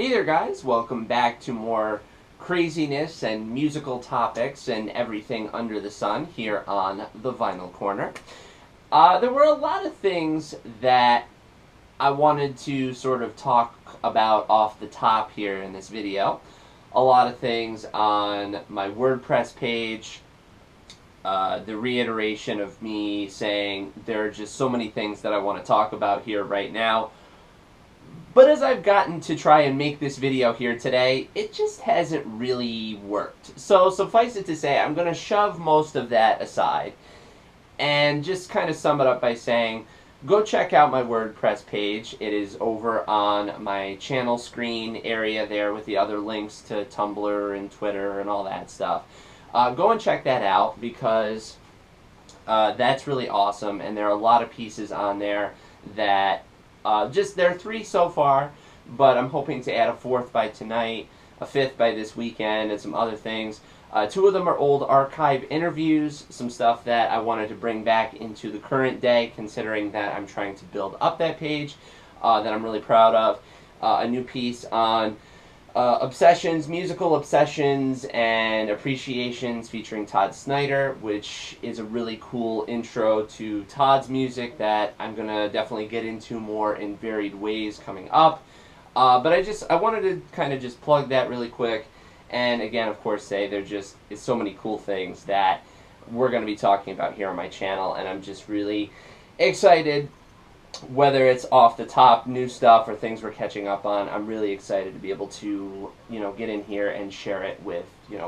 Hey there guys, welcome back to more craziness and musical topics and everything under the sun here on the Vinyl Corner. There were a lot of things that I wanted to sort of talk about off the top here in this video. A lot of things on my WordPress page, the reiteration of me saying there are just so many things that I want to talk about here right now. But as I've gotten to try and make this video here today, it just hasn't really worked. So suffice it to say, I'm going to shove most of that aside and just kind of sum it up by saying, go check out my WordPress page. It is over on my channel screen area there with the other links to Tumblr and Twitter and all that stuff. Go and check that out because that's really awesome, and there are a lot of pieces on there that there are 3 so far, but I'm hoping to add a 4th by tonight, a 5th by this weekend, and some other things. 2 of them are old archive interviews, some stuff that I wanted to bring back into the current day, considering that I'm trying to build up that page, that I'm really proud of. A new piece on obsessions, musical obsessions, and appreciations featuring Todd Snyder, which is a really cool intro to Todd's music that I'm going to definitely get into more in varied ways coming up. But I wanted to kind of just plug that really quick, and again, of course, say it's so many cool things that we're going to be talking about here on my channel, and I'm just really excited. Whether it's off the top new stuff or things we're catching up on, I'm really excited to be able to, get in here and share it with,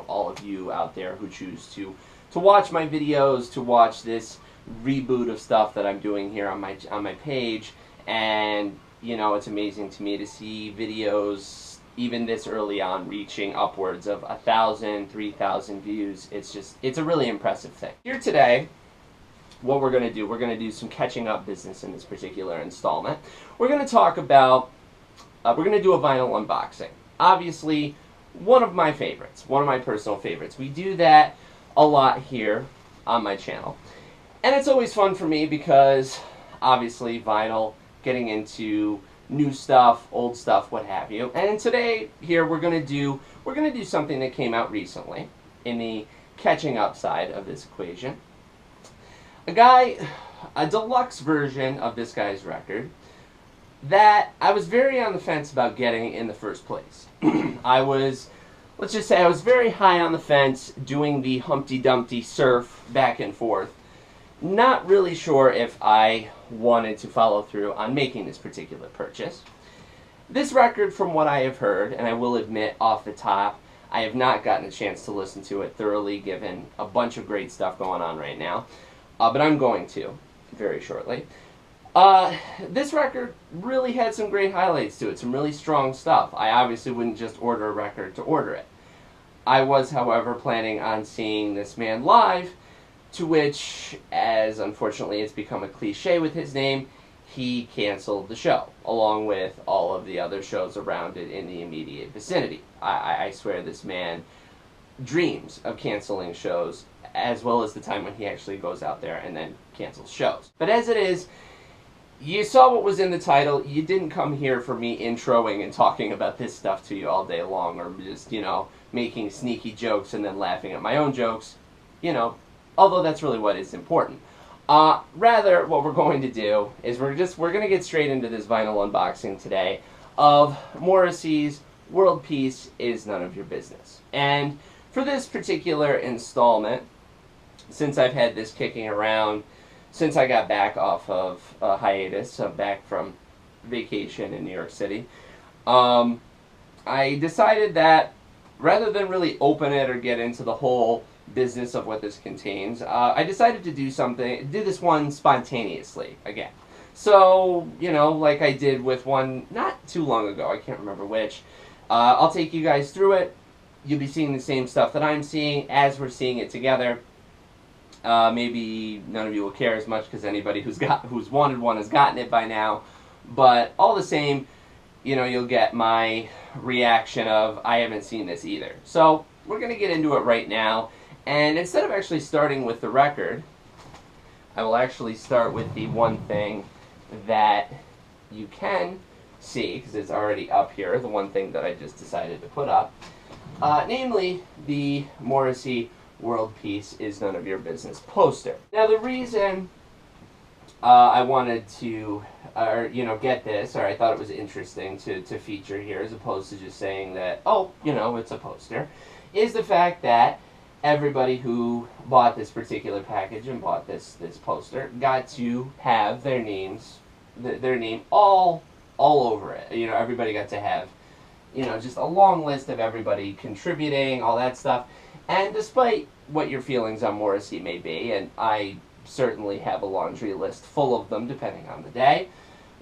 all of you out there who choose to watch my videos, to watch this reboot of stuff that I'm doing here on my page. And, it's amazing to me to see videos even this early on reaching upwards of 1,000, 3,000 views. It's a really impressive thing. Here today, what we're going to do some catching up business in this particular installment. We're going to talk about, we're going to do a vinyl unboxing. Obviously, one of my favorites, one of my personal favorites. We do that a lot here on my channel. And it's always fun for me because, obviously, vinyl, getting into new stuff, old stuff, what have you. And today, here, we're going to do something that came out recently in the catching up side of this equation. A deluxe version of this guy's record that I was very on the fence about getting in the first place. Let's just say I was very high on the fence doing the Humpty Dumpty surf back and forth. Not really sure if I wanted to follow through on making this particular purchase. This record, from what I have heard, and I will admit off the top, I have not gotten a chance to listen to it thoroughly given a bunch of great stuff going on right now. But I'm going to, very shortly. This record really had some great highlights to it, some really strong stuff. I obviously wouldn't just order a record to order it. I was, however, planning on seeing this man live, to which, as unfortunately it's become a cliche with his name, he canceled the show, along with all of the other shows around it in the immediate vicinity. I swear this man dreams of canceling shows, as well as the time when he actually goes out there and then cancels shows. But as it is, you saw what was in the title. You didn't come here for me introing and talking about this stuff to you all day long, or just, making sneaky jokes and then laughing at my own jokes, although that's really what is important. Rather, what we're going to do is we're going to get straight into this vinyl unboxing today of Morrissey's World Peace Is None of Your Business. And for this particular installment, since I've had this kicking around since I got back off of hiatus, back from vacation in New York City, I decided that rather than really open it or get into the whole business of what this contains, I decided to do this one spontaneously again. So, like I did with one not too long ago, I can't remember which, I'll take you guys through it. You'll be seeing the same stuff that I'm seeing as we're seeing it together. Maybe none of you will care as much because anybody who's wanted one has gotten it by now. But all the same, you'll get my reaction of, I haven't seen this either. So we're going to get into it right now. And instead of actually starting with the record, I will actually start with the one thing that you can see, because it's already up here, the one thing that I just decided to put up. Namely, the Morrissey World Peace is None of Your Business poster. Now, the reason I wanted to, get this, or I thought it was interesting to feature here, as opposed to just saying that, oh, it's a poster, is the fact that everybody who bought this particular package and bought this poster got to have their name all over it. Everybody got to have, just a long list of everybody contributing, all that stuff. And despite what your feelings on Morrissey may be, and I certainly have a laundry list full of them depending on the day,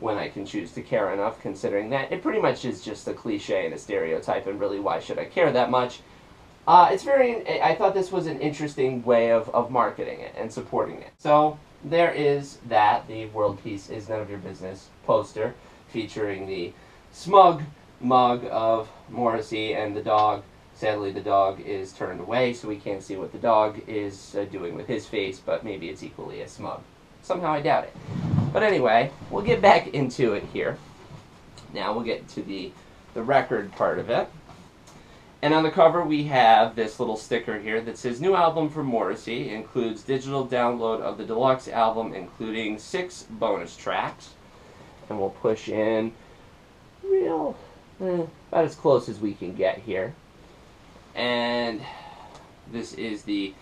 when I can choose to care enough, considering that it pretty much is just a cliche and a stereotype, and really why should I care that much? I thought this was an interesting way of marketing it and supporting it. So there is that, the World Peace is None of Your Business poster, featuring the smug mug of Morrissey and the dog. Sadly, the dog is turned away, so we can't see what the dog is doing with his face, but maybe it's equally as smug. Somehow I doubt it. But anyway, we'll get back into it here. Now we'll get to the record part of it. And on the cover we have this little sticker here that says, "New album from Morrissey, includes digital download of the deluxe album, including 6 bonus tracks." And we'll push in about as close as we can get here. And this is the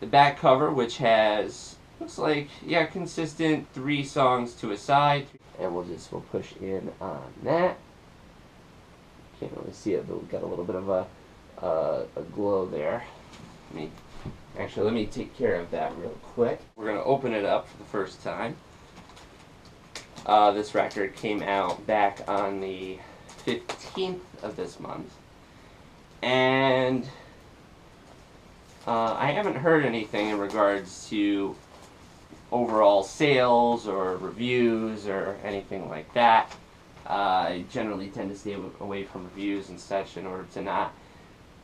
back cover, which has, looks like, consistent 3 songs to a side. And we'll push in on that. Can't really see it, but we've got a little bit of a glow there. Let me take care of that real quick. We're going to open it up for the first time. This record came out back on the 15th of this month. And I haven't heard anything in regards to overall sales or reviews or anything like that. I generally tend to stay away from reviews and such in order to not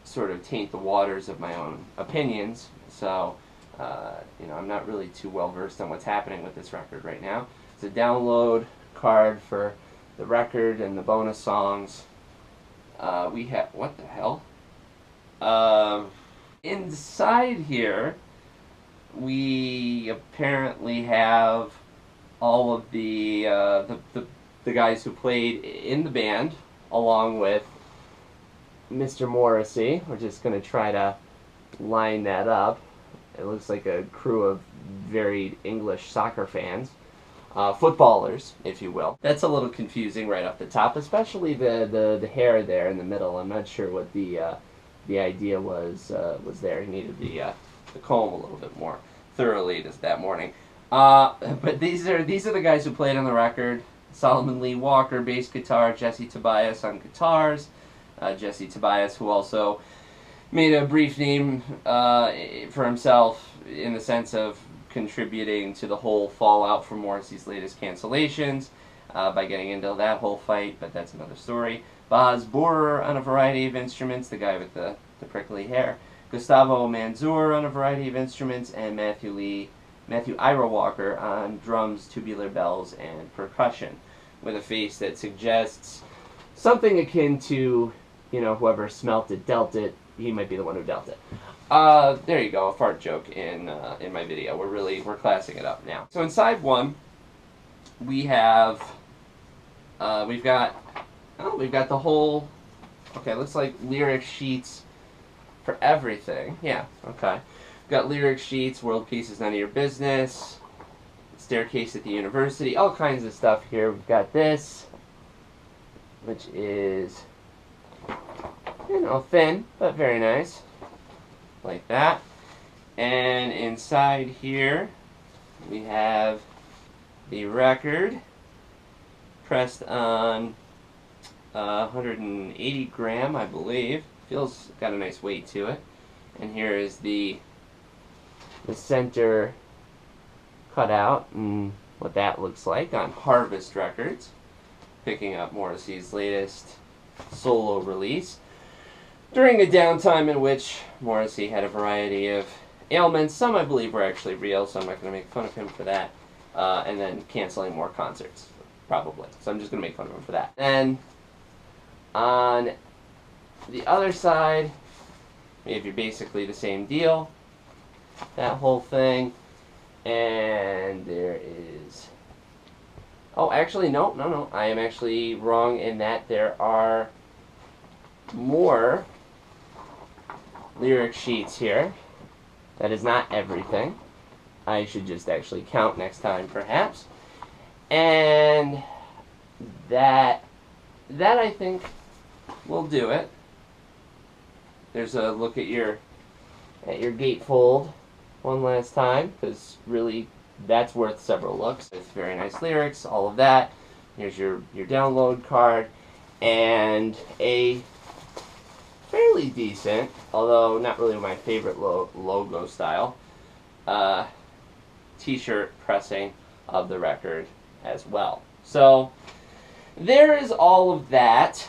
sort of taint the waters of my own opinions. So, I'm not really too well versed on what's happening with this record right now. It's a download card for the record and the bonus songs. We have, what the hell? Inside here, we apparently have all of the guys who played in the band, along with Mr. Morrissey. We're just going to try to line that up. It looks like a crew of varied English soccer fans. Footballers, if you will. That's a little confusing right off the top, especially the hair there in the middle. I'm not sure what the idea was there. He needed the comb a little bit more thoroughly that morning. But these are the guys who played on the record. Solomon Lee Walker, bass guitar, Jesse Tobias on guitars. Jesse Tobias, who also made a brief name for himself in the sense of contributing to the whole fallout from Morrissey's latest cancellations by getting into that whole fight, but that's another story. Baz Borer on a variety of instruments, the guy with the prickly hair. Gustavo Manzur on a variety of instruments, and Matthew Ira Walker on drums, tubular bells, and percussion, with a face that suggests something akin to, whoever smelt it, dealt it. He might be the one who dealt it. There you go, a fart joke in my video. We're classing it up now. So inside one, we've got the whole, looks like lyric sheets for everything. Yeah, okay. We've got lyric sheets, World Peace is None of Your Business, Staircase at the University, all kinds of stuff here. We've got this, which is, thin, but very nice. Like that. And inside here, we have the record pressed on 180 gram, I believe. Feels got a nice weight to it. And here is the center cutout and what that looks like on Harvest Records, picking up Morrissey's latest solo release during a downtime in which Morrissey had a variety of ailments. Some I believe were actually real, so I'm not going to make fun of him for that. And then canceling more concerts. probably. So I'm just going to make fun of him for that. And on the other side, we have your basically the same deal. That whole thing. And there is... Oh, actually, no. I am actually wrong in that there are more lyric sheets here. That is not everything. I should just actually count next time, perhaps. And that I think will do it. There's a look at your gatefold one last time, because really that's worth several looks. It's very nice lyrics, all of that. Here's your download card, and a fairly decent, although not really my favorite logo style, t-shirt pressing of the record as well. So there is all of that.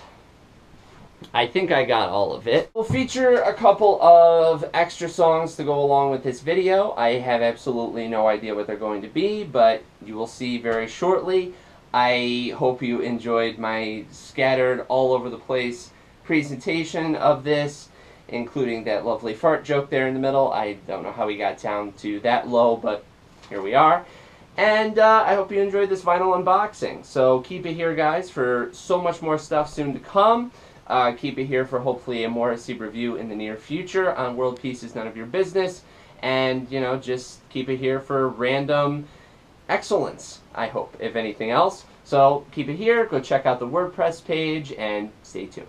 I think I got all of it. We'll feature a couple of extra songs to go along with this video. I have absolutely no idea what they're going to be, but you will see very shortly. I hope you enjoyed my scattered all over the place presentation of this, including that lovely fart joke there in the middle. I don't know how we got down to that low, but here we are. And I hope you enjoyed this vinyl unboxing. So keep it here, guys, for so much more stuff soon to come. Keep it here for hopefully a Morrissey review in the near future on World Peace is None of Your Business. And, you know, just keep it here for random excellence, I hope, if anything else. So keep it here, go check out the WordPress page, and stay tuned.